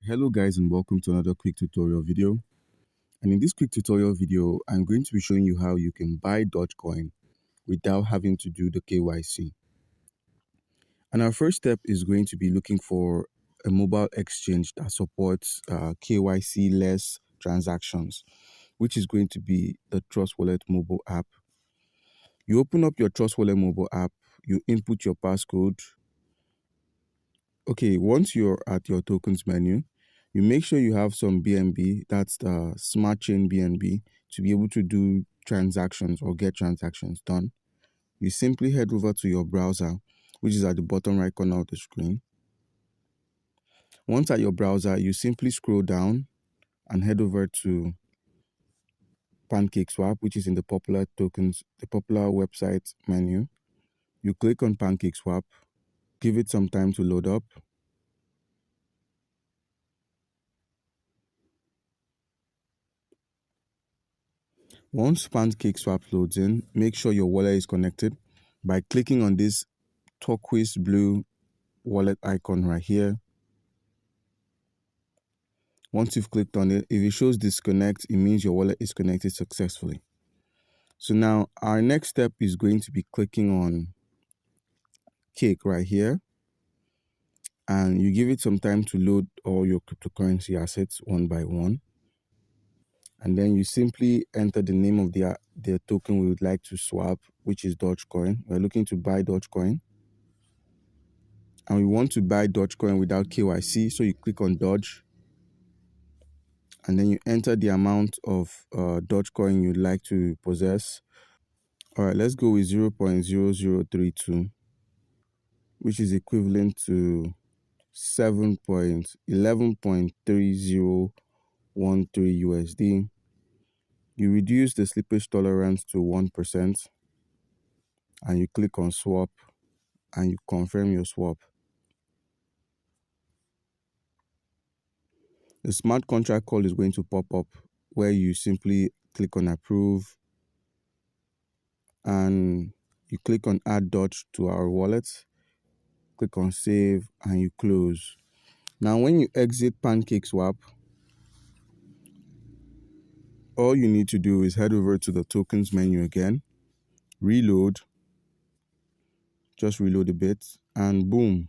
Hello guys, and welcome to another quick tutorial video. And in this quick tutorial video, I'm going to be showing you how you can buy Dogecoin without having to do the KYC. And our first step is going to be looking for a mobile exchange that supports KYC less transactions, which is going to be the Trust Wallet mobile app. You open up your Trust Wallet mobile app, you input your passcode. Okay, once you're at your tokens menu, you make sure you have some BNB, that's the smart chain BNB, to be able to do transactions or get transactions done. You simply head over to your browser, which is at the bottom right corner of the screen. Once at your browser, you simply scroll down and head over to PancakeSwap, which is in the popular website menu. You click on PancakeSwap, give it some time to load up. Once PancakeSwap loads in, make sure your wallet is connected by clicking on this turquoise blue wallet icon right here. Once you've clicked on it, if it shows disconnect, it means your wallet is connected successfully. So now our next step is going to be clicking on Cake right here, and you give it some time to load all your cryptocurrency assets one by one. And then you simply enter the name of the token we would like to swap, which is Dogecoin. We're looking to buy Dogecoin. And we want to buy Dogecoin without KYC. So you click on Doge. And then you enter the amount of Dogecoin you'd like to possess. All right, let's go with 0.0032, which is equivalent to 11.3013 USD. You reduce the slippage tolerance to 1%, and you click on swap, and you confirm your swap. The smart contract call is going to pop up where you simply click on approve, and you click on add Doge to our wallet, click on save, and you close. Now, when you exit PancakeSwap, all you need to do is head over to the tokens menu again, reload, just reload a bit, and boom,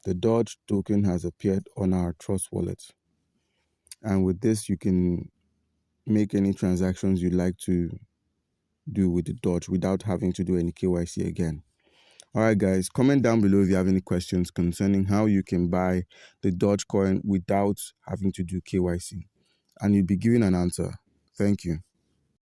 the Doge token has appeared on our Trust wallet. And with this, you can make any transactions you'd like to do with the Doge without having to do any KYC again. All right, guys, comment down below if you have any questions concerning how you can buy the Dogecoin without having to do KYC, and you'll be given an answer. Thank you.